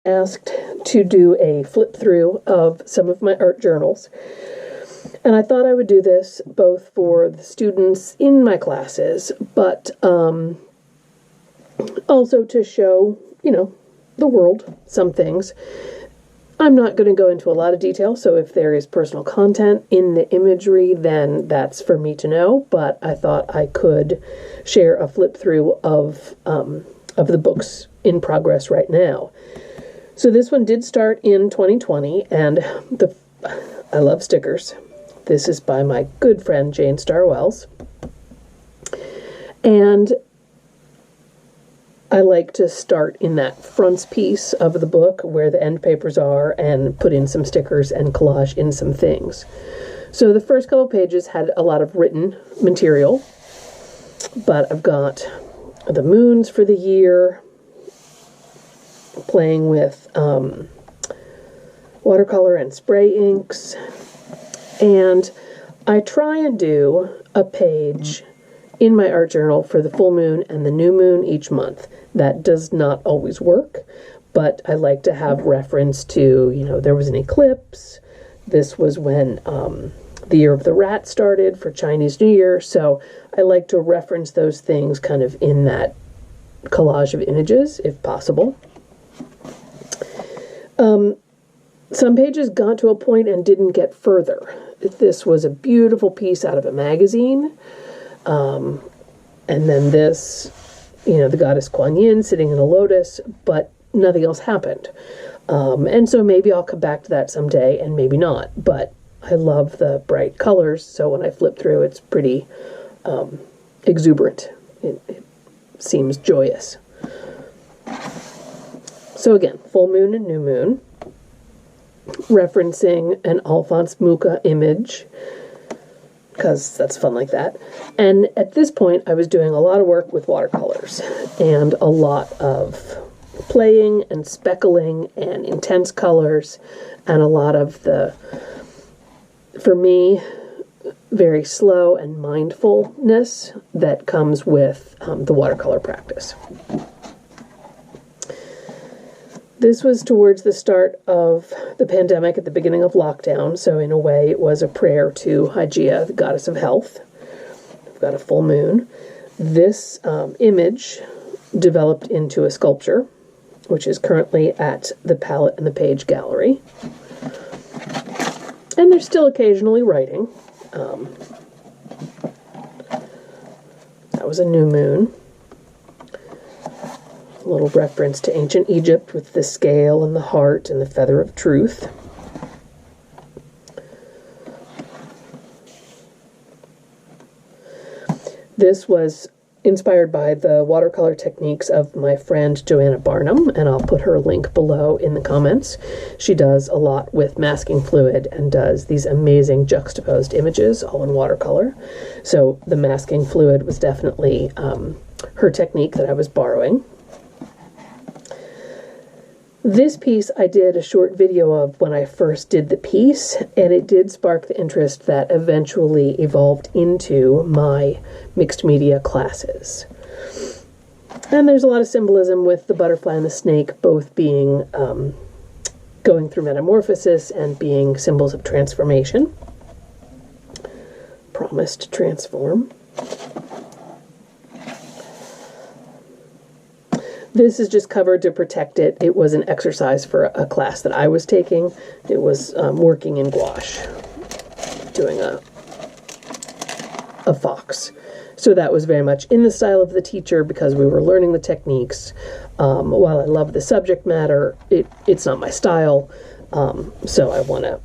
asked to do a flip through of some of my art journals. And I thought I would do this both for the students in my classes, but also to show, the world some things. I'm not going to go into a lot of detail, so if there is personal content in the imagery, then that's for me to know, but I thought I could share a flip through of the books in progress right now. So this one did start in 2020, and I love stickers. This is by my good friend Jane Star Wells, and I like to start in that frontispiece of the book where the end papers are and put in some stickers and collage in some things. So the first couple pages had a lot of written material, but I've got the moons for the year, playing with watercolor and spray inks, and I try and do a page in my art journal for the full moon and the new moon each month. That does not always work, but I like to have reference to, there was an eclipse. This was when the year of the rat started for Chinese New Year, so I like to reference those things kind of in that collage of images, if possible. Some pages got to a point and didn't get further. This was a beautiful piece out of a magazine. And then this, the goddess Kuan Yin sitting in a lotus, but nothing else happened. And so maybe I'll come back to that someday, and maybe not. But I love the bright colors, so when I flip through, it's pretty exuberant. It seems joyous. So again, full moon and new moon, referencing an Alphonse Mucha image, because that's fun like that. And at this point, I was doing a lot of work with watercolors and a lot of playing and speckling and intense colors and a lot of the, for me, very slow and mindfulness that comes with the watercolor practice. This was towards the start of the pandemic at the beginning of lockdown, so in a way it was a prayer to Hygeia, the goddess of health. We've got a full moon. This image developed into a sculpture, which is currently at the Palette and the Page Gallery. And they're still occasionally writing. That was a new moon. A little reference to ancient Egypt with the scale and the heart and the feather of truth. This was inspired by the watercolor techniques of my friend Joanna Barnum, and I'll put her link below in the comments. She does a lot with masking fluid and does these amazing juxtaposed images all in watercolor. So the masking fluid was definitely her technique that I was borrowing. This piece I did a short video of when I first did the piece, and it did spark the interest that eventually evolved into my mixed media classes. And there's a lot of symbolism with the butterfly and the snake both being going through metamorphosis and being symbols of transformation. Promise to transform. This is just covered to protect it. It was an exercise for a class that I was taking. It was working in gouache, doing a fox. So that was very much in the style of the teacher because we were learning the techniques. While I love the subject matter, it's not my style, so I want to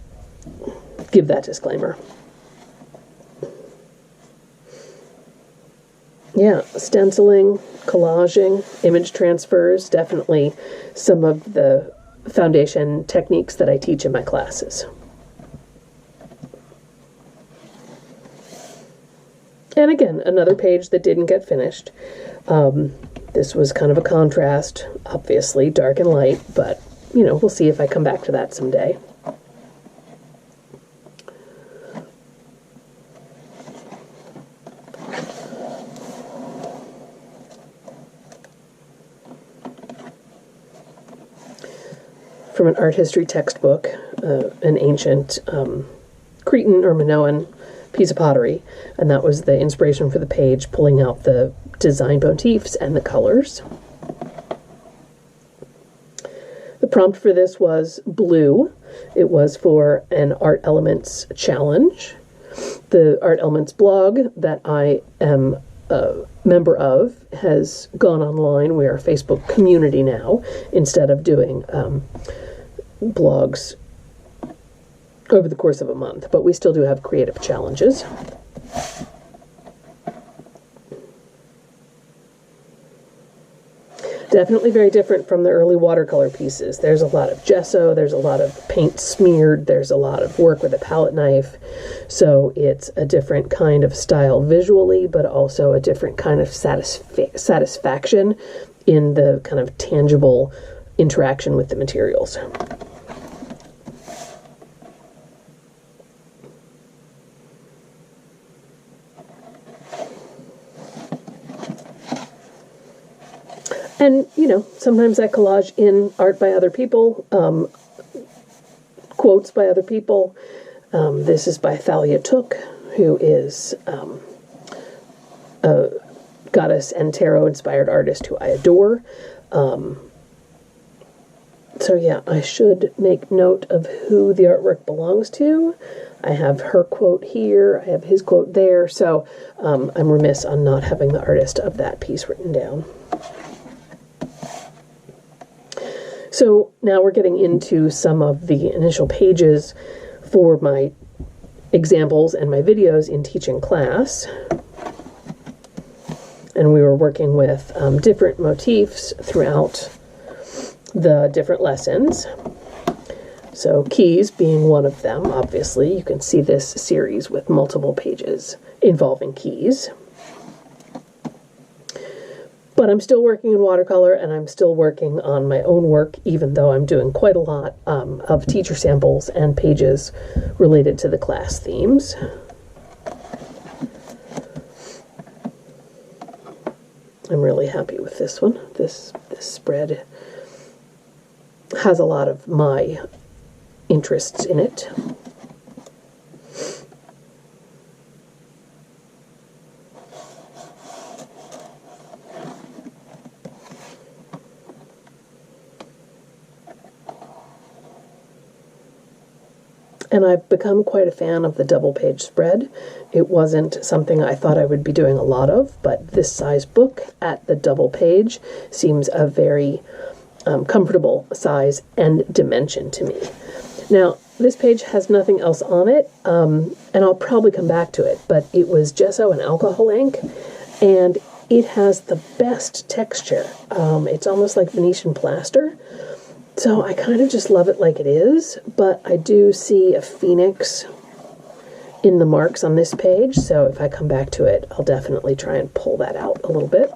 give that disclaimer. Yeah, stenciling, collaging, image transfers, definitely some of the foundation techniques that I teach in my classes. And again, another page that didn't get finished. This was kind of a contrast, obviously, dark and light, but, we'll see if I come back to that someday. from an art history textbook, an ancient Cretan or Minoan piece of pottery, and that was the inspiration for the page, pulling out the design motifs and the colors. The prompt for this was blue. It was for an Art Elements challenge. The Art Elements blog that I am a member of has gone online. We are a Facebook community now, instead of doing blogs over the course of a month, but we still do have creative challenges. Definitely very different from the early watercolor pieces. There's a lot of gesso, there's a lot of paint smeared, there's a lot of work with a palette knife, so it's a different kind of style visually, but also a different kind of satisfaction in the kind of tangible interaction with the materials. And, you know, sometimes I collage in art by other people, quotes by other people. This is by Thalia Took, who is a goddess and tarot-inspired artist who I adore. So yeah, I should make note of who the artwork belongs to. I have her quote here, I have his quote there, so I'm remiss on not having the artist of that piece written down. So now we're getting into some of the initial pages for my examples and my videos in teaching class. And we were working with different motifs throughout the different lessons. So keys being one of them, obviously. You can see this series with multiple pages involving keys. But I'm still working in watercolor, and I'm still working on my own work, even though I'm doing quite a lot of teacher samples and pages related to the class themes. I'm really happy with this one. This spread has a lot of my interests in it. And I've become quite a fan of the double page spread. It wasn't something I thought I would be doing a lot of, but this size book at the double page seems a very comfortable size and dimension to me. Now, this page has nothing else on it, and I'll probably come back to it, but it was gesso and alcohol ink, and it has the best texture. It's almost like Venetian plaster. So I kind of just love it like it is, but I do see a phoenix in the marks on this page, so if I come back to it, I'll definitely try and pull that out a little bit.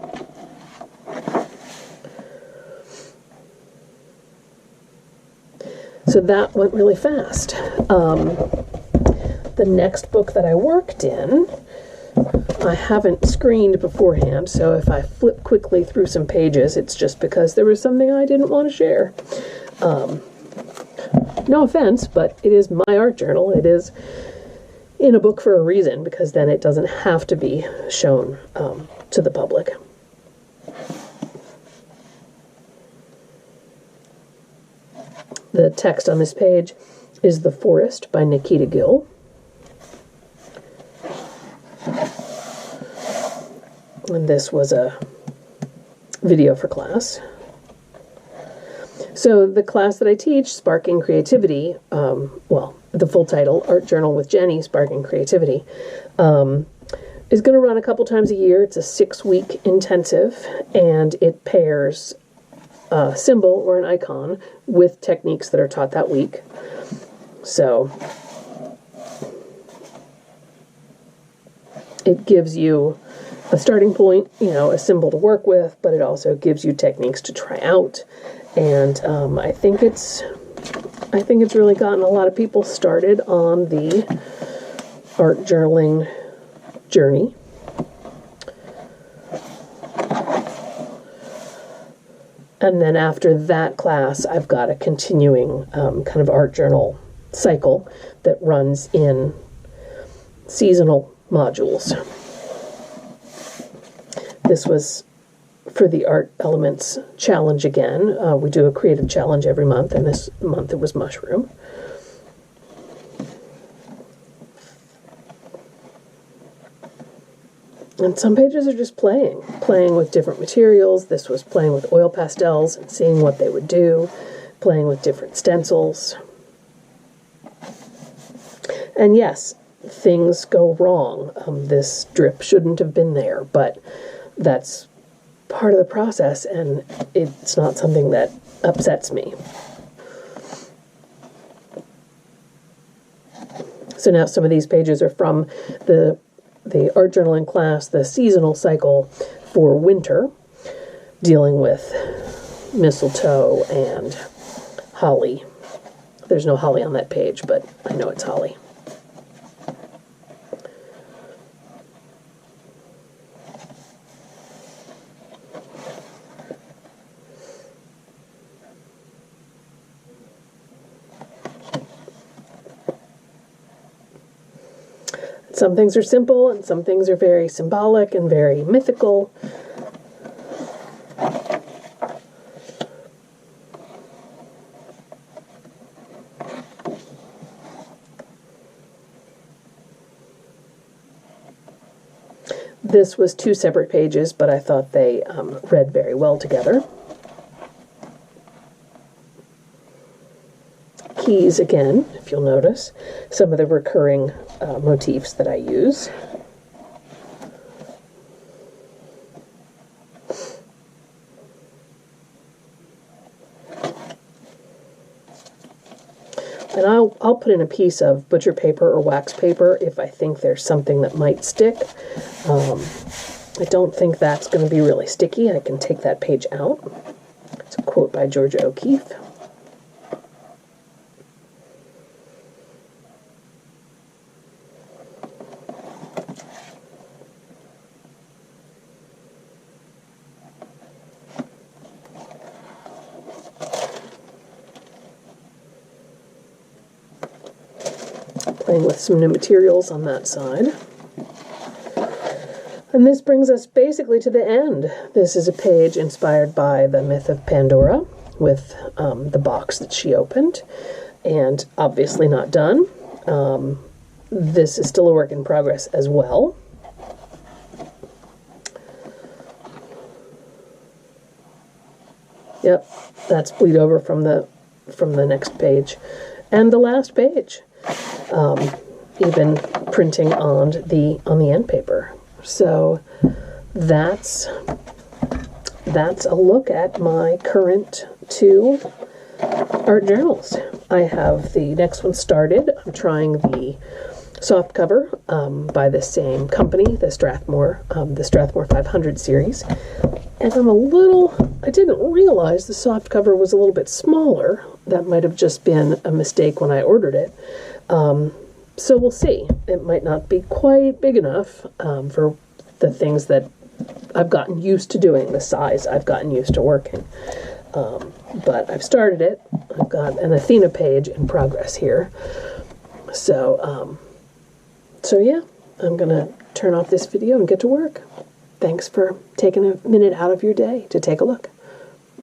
So that went really fast. The next book that I worked in, I haven't screened beforehand, so if I flip quickly through some pages, it's just because there was something I didn't want to share. No offense, but it is my art journal. It is in a book for a reason, because then it doesn't have to be shown to the public. The text on this page is The Forest by Nikita Gill. And this was a video for class. So the class that I teach, Sparking Creativity, well, the full title, Art Journal with Jenny, Sparking Creativity, is going to run a couple times a year. It's a 6-week intensive, and it pairs a symbol or an icon with techniques that are taught that week. So it gives you a starting point, you know, a symbol to work with, but it also gives you techniques to try out. And I think it's really gotten a lot of people started on the art journaling journey. And then after that class, I've got a continuing kind of art journal cycle that runs in seasonal modules. This was for the Art Elements Challenge again. We do a creative challenge every month, and this month it was mushroom. And some pages are just playing with different materials. This was playing with oil pastels and seeing what they would do, playing with different stencils. And yes, things go wrong. This drip shouldn't have been there, but that's part of the process, and it's not something that upsets me. So now some of these pages are from the art journaling class, the seasonal cycle for winter, dealing with mistletoe and holly. There's no holly on that page, but I know it's holly. Some things are simple, and some things are very symbolic and very mythical. This was 2 separate pages, but I thought they read very well together. Keys again, if you'll notice, some of the recurring motifs that I use. And I'll put in a piece of butcher paper or wax paper if I think there's something that might stick. I don't think that's going to be really sticky. I can take that page out. It's a quote by Georgia O'Keeffe. Playing with some new materials on that side. And this brings us basically to the end. This is a page inspired by the myth of Pandora, with the box that she opened, and obviously not done. This is still a work in progress as well. Yep, that's bleed over from the next page. And the last page. Even printing on the end paper. So that's a look at my current 2 art journals. I have the next one started. I'm trying the soft cover by the same company, the Strathmore 500 series. And I didn't realize the soft cover was a little bit smaller. That might have just been a mistake when I ordered it. So we'll see. It might not be quite big enough for the things that I've gotten used to doing, the size I've gotten used to working. But I've started it. I've got an Athena page in progress here. So yeah, I'm going to turn off this video and get to work. Thanks for taking a minute out of your day to take a look.